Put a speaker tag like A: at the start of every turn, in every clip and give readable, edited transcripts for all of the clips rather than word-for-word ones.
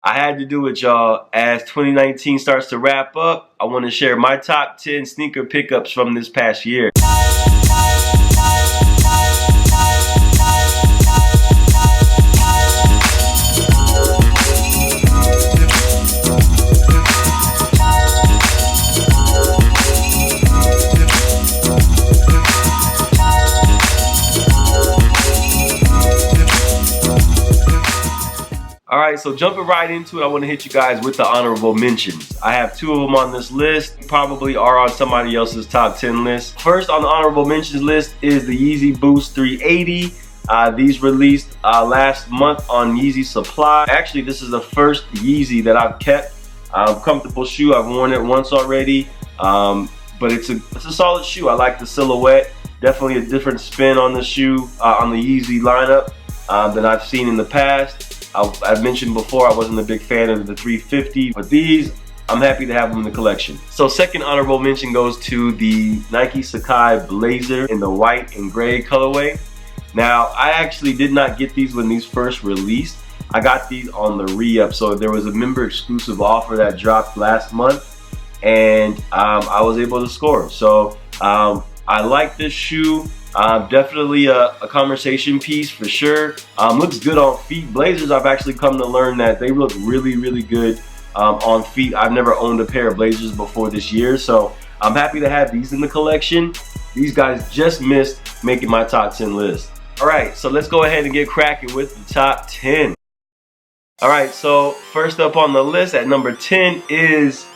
A: I had to do it, y'all. As 2019 starts to wrap up, I want to share my top 10 sneaker pickups from this past year. Alright, so jumping right into it, I want to hit you guys with the honorable mentions. I have 2 of them on this list, probably are on somebody else's top 10 list. First on the honorable mentions list is the Yeezy Boost 380. These released last month on Yeezy Supply. Actually, this is the first Yeezy that I've kept. Comfortable shoe, I've worn it once already, but it's a solid shoe. I like the silhouette. Definitely a different spin on the shoe, on the Yeezy lineup than I've seen in the past. I've mentioned before I wasn't a big fan of the 350, but these, I'm happy to have them in the collection. So second honorable mention goes to the Nike Sakai Blazer in the white and gray colorway. Now, I actually did not get these when these first released. I got these on the re-up, so there was a member exclusive offer that dropped last month, and I was able to score. So I like this shoe. Definitely a conversation piece for sure. Looks good on feet. Blazers, I've actually come to learn that they look really, really good on feet. I've never owned a pair of Blazers before this year, so I'm happy to have these in the collection. These guys just missed making my top 10 list. Alright, so let's go ahead and get cracking with the top 10. Alright, so first up on the list at number 10 is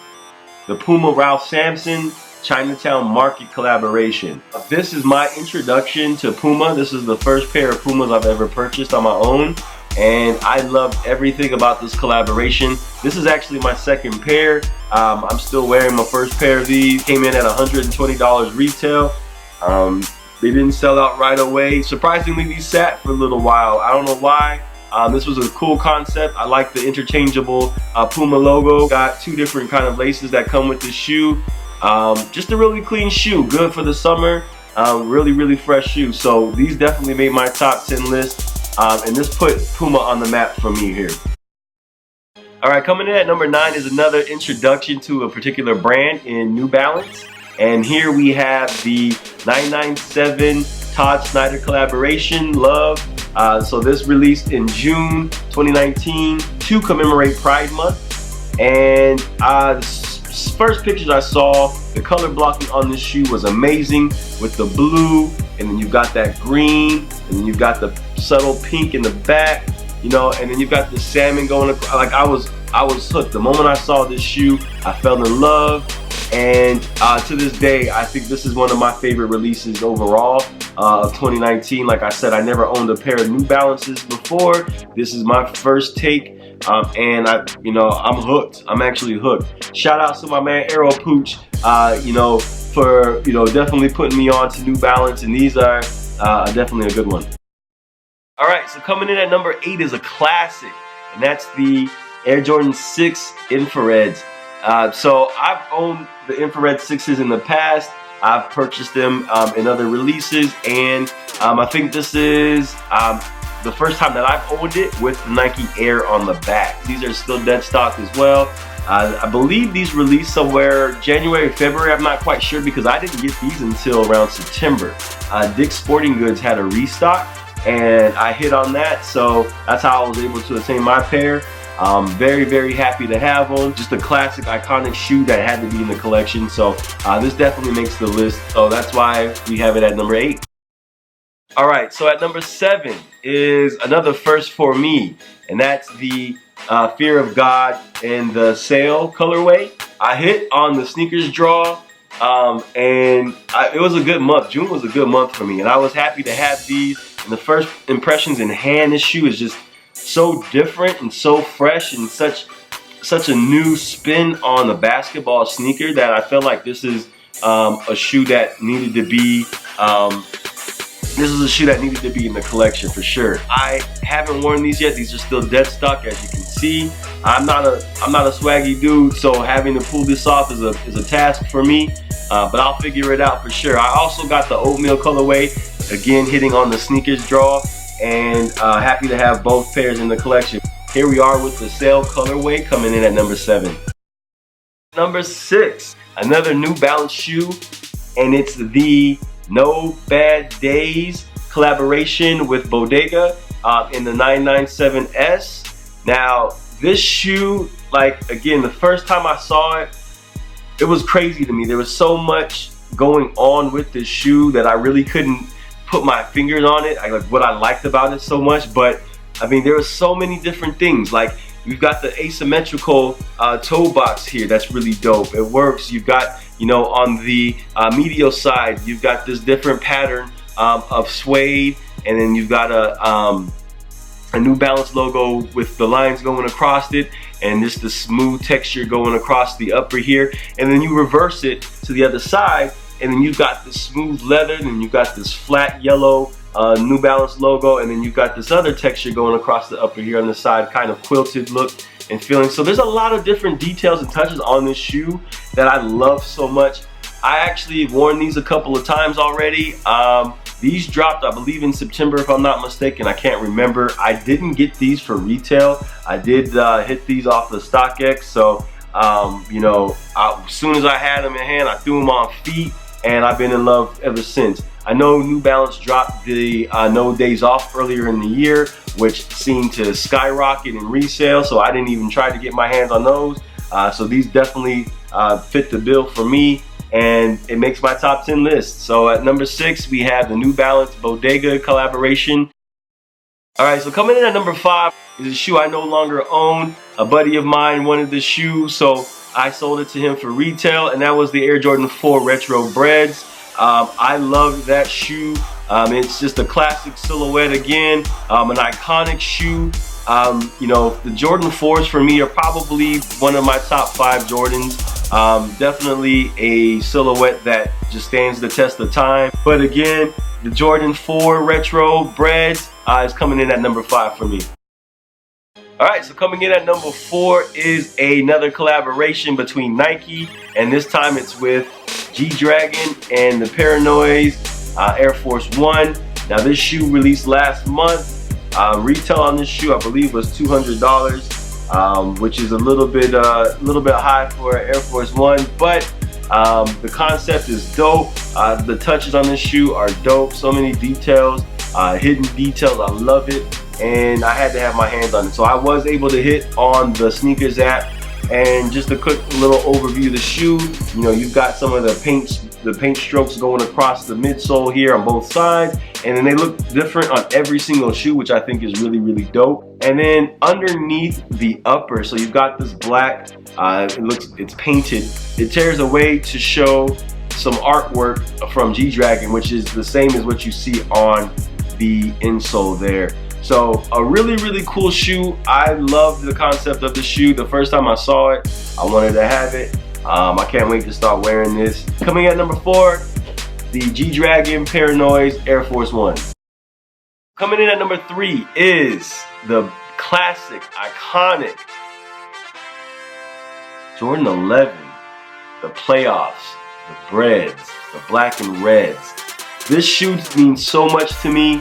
A: the Puma Sampson Chinatown Market collaboration. This is my introduction to Puma. This is the first pair of Pumas I've ever purchased on my own, and I loved everything about this collaboration. This is actually my second pair. I'm still wearing my first pair of these. Came in at $120 retail. They didn't sell out right away. Surprisingly, these sat for a little while. I don't know why. This was a cool concept. I like the interchangeable Puma logo. Got 2 different kind of laces that come with the shoe. Just a really clean shoe, good for the summer, really fresh shoe. So these definitely made my top 10 list, and this put Puma on the map for me here. Alright, coming in at number 9 is another introduction to a particular brand in New Balance, and here we have the 997 Todd Snyder collaboration, Love. So this released in June 2019 to commemorate Pride Month, and first pictures I saw, the color blocking on this shoe was amazing with the blue, and then you've got that green, and then you've got the subtle pink in the back, you know, and then you've got the salmon going across. Like I was hooked. The moment I saw this shoe, I fell in love, and to this day, I think this is one of my favorite releases overall of 2019. Like I said, I never owned a pair of New Balances before. This is my first take. And I'm hooked. I'm actually hooked. Shout out to my man Arrow Pooch, for definitely putting me on to New Balance, and these are definitely a good one. All right, so coming in at number 8 is a classic, and that's the Air Jordan 6 Infrareds. So I've owned the Infrared 6s in the past. I've purchased them in other releases, and I think this is the first time that I've owned it with the Nike Air on the back. These are still dead stock as well. I believe these released somewhere January, February. I'm not quite sure because I didn't get these until around September. Dick's Sporting Goods had a restock, and I hit on that, so that's how I was able to attain my pair. Very happy to have them. Just a classic, iconic shoe that had to be in the collection. So this definitely makes the list. So that's why we have it at number 8. Alright, so at number 7 is another first for me, and that's the Fear of God in the Sail colorway. I hit on the sneakers draw, and it was a good month. June was a good month for me, and I was happy to have these. And the first impressions in hand, this shoe is just so different and so fresh, and such a new spin on the basketball sneaker that I felt like this is a shoe that needed to be in the collection for sure. I haven't worn these yet. These are still dead stock, as you can see. I'm not a swaggy dude, so having to pull this off is a task for me. But I'll figure it out for sure. I also got the oatmeal colorway, again hitting on the sneakers draw, and happy to have both pairs in the collection. Here we are with the Sail colorway coming in at number 7. Number 6, another New Balance shoe, and it's the No Bad Days collaboration with Bodega in the 997S. Now, this shoe, like, again, the first time I saw it, it was crazy to me. There was so much going on with this shoe that I really couldn't put my fingers on it. Like what I liked about it so much, but I mean, there were so many different things. Like, you've got the asymmetrical toe box here. That's really dope. It works. You've got, you know, on the medial side, you've got this different pattern of suede, and then you've got a New Balance logo with the lines going across it, and just the smooth texture going across the upper here. And then you reverse it to the other side, and then you've got this smooth leather, and then you've got this flat yellow New Balance logo, and then you've got this other texture going across the upper here on the side, kind of quilted look and feeling. So there's a lot of different details and touches on this shoe that I love so much. I actually have worn these a couple of times already. These dropped, I believe, in September, if I'm not mistaken. I can't remember. I didn't get these for retail. I did hit these off the StockX. So, you know, as soon as I had them in hand, I threw them on feet, and I've been in love ever since. I know New Balance dropped the No Days Off earlier in the year, which seemed to skyrocket in resale, so I didn't even try to get my hands on those. So these definitely fit the bill for me, and it makes my top 10 list. So at number 6, we have the New Balance Bodega collaboration. All right, so coming in at number 5 is a shoe I no longer own. A buddy of mine wanted the shoe, so I sold it to him for retail, and that was the Air Jordan 4 Retro Breds. I love that shoe. It's just a classic silhouette again, an iconic shoe. You know, the Jordan 4s for me are probably one of my top 5 Jordans. Definitely a silhouette that just stands the test of time. But again, the Jordan 4 Retro Breds is coming in at number 5 for me. Alright, so coming in at number 4 is another collaboration between Nike, and this time it's with GDragon and the Paranoise Air Force 1. Now, this shoe released last month. Retail on this shoe, I believe, was $200, which is a little bit high for Air Force 1, but the concept is dope. The touches on this shoe are dope. So many details, hidden details. I love it, and I had to have my hands on it. So I was able to hit on the sneakers app. And just a quick little overview of the shoe. You know, you've got some of the paint strokes going across the midsole here on both sides, and then they look different on every single shoe, which I think is really, really dope. And then underneath the upper, so you've got this black, it's painted. It tears away to show some artwork from GDragon, which is the same as what you see on the insole there. So a really, really cool shoe. I love the concept of the shoe. The first time I saw it, I wanted to have it. I can't wait to start wearing this. Coming at number 4, the GDragon Paranoids Air Force 1. Coming in at number 3 is the classic, iconic Jordan 11, the playoffs, the Breds, the black and reds. This shoe means so much to me.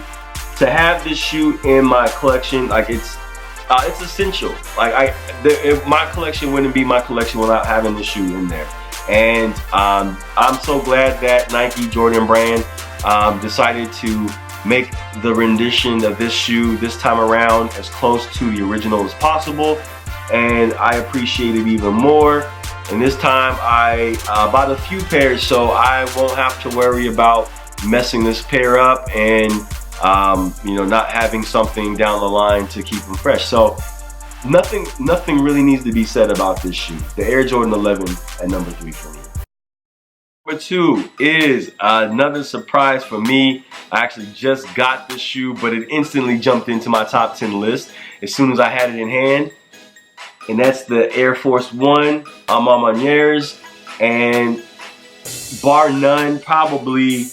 A: To have this shoe in my collection, like it's essential. Like my collection wouldn't be my collection without having this shoe in there. And I'm so glad that Nike Jordan brand decided to make the rendition of this shoe this time around as close to the original as possible. And I appreciate it even more. And this time I bought a few pairs, so I won't have to worry about messing this pair up and you know, not having something down the line to keep them fresh. So nothing really needs to be said about this shoe. The Air Jordan 11 at number 3 for me. Number 2 is another surprise for me. I actually just got this shoe, but it instantly jumped into my top 10 list as soon as I had it in hand. And that's the Air Force 1 Manieres. And bar none, probably,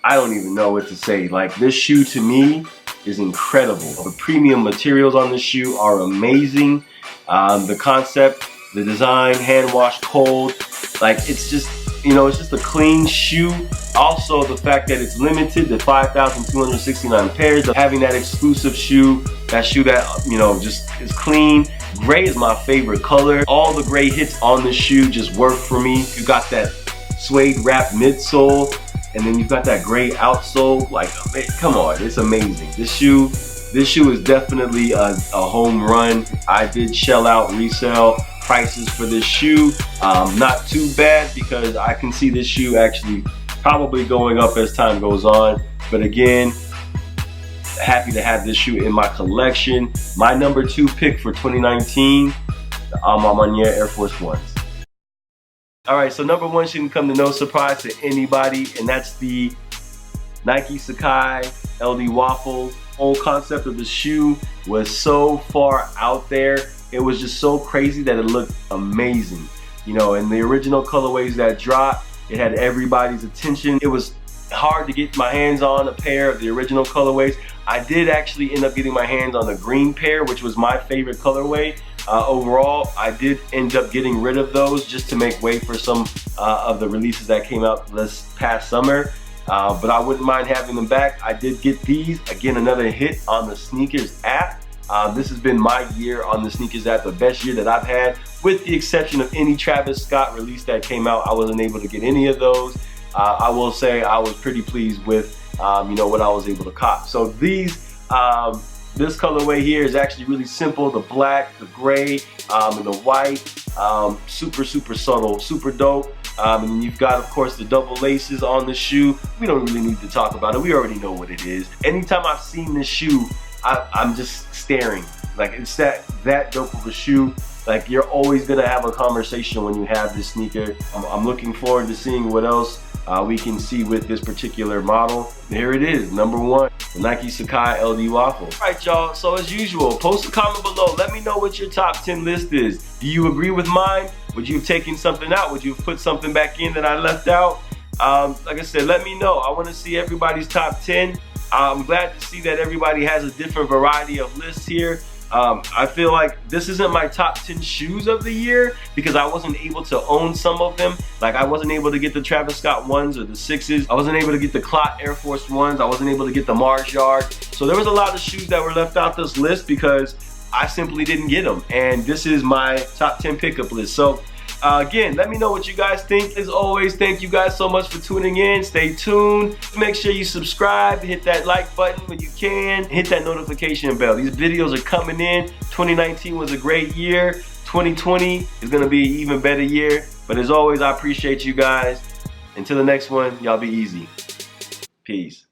A: I don't even know what to say. Like, this shoe to me is incredible. The premium materials on this shoe are amazing. The concept, the design, hand wash cold. Like, it's just, you know, it's just a clean shoe. Also, the fact that it's limited to 5,269 pairs, of having that exclusive shoe, that you know, just is clean. Gray is my favorite color. All the gray hits on the shoe just work for me. You got that suede wrap midsole, and then you've got that gray outsole. Like, come on, it's amazing. This shoe is definitely a home run. I did shell out resale prices for this shoe. Not too bad, because I can see this shoe actually probably going up as time goes on. But again, happy to have this shoe in my collection. My number 2 pick for 2019, the Maniere Air Force Ones. Alright, so number 1 shouldn't come to no surprise to anybody, and that's the Nike Sakai LD Waffle. Whole concept of the shoe was so far out there. It was just so crazy that it looked amazing. You know, in the original colorways that dropped, it had everybody's attention. It was hard to get my hands on a pair of the original colorways. I did actually end up getting my hands on the green pair, which was my favorite colorway. Overall, I did end up getting rid of those just to make way for some of the releases that came out this past summer. But I wouldn't mind having them back. I did get these. Again, another hit on the SNKRS app. This has been my year on the SNKRS app, the best year that I've had, with the exception of any Travis Scott release that came out. I wasn't able to get any of those. I will say I was pretty pleased with you know, what I was able to cop. So these, this colorway here is actually really simple. The black, the gray, and the white, super subtle, super dope. And then you've got, of course, the double laces on the shoe. We don't really need to talk about it. We already know what it is. Anytime I've seen this shoe, I'm just staring. Like, it's that dope of a shoe. Like, you're always gonna have a conversation when you have this sneaker. I'm looking forward to seeing what else we can see with this particular model. Here it is, number 1, the Nike Sakai LD Waffle. All right, y'all, so as usual, post a comment below. Let me know what your top 10 list is. Do you agree with mine? Would you have taken something out? Would you have put something back in that I left out? Like I said, let me know. I wanna see everybody's top 10. I'm glad to see that everybody has a different variety of lists here. I feel like this isn't my top 10 shoes of the year because I wasn't able to own some of them. Like, I wasn't able to get the Travis Scott 1s or the 6s. I wasn't able to get the Clot Air Force 1s. I wasn't able to get the Mars Yard. So there was a lot of shoes that were left out this list because I simply didn't get them. And this is my top 10 pickup list. So again, let me know what you guys think. As always, thank you guys so much for tuning in. Stay tuned. Make sure you subscribe, hit that like button when you can, hit that notification bell. These videos are coming in. 2019 was a great year. 2020 is gonna be an even better year. But as always, I appreciate you guys. Until the next one, y'all be easy. Peace.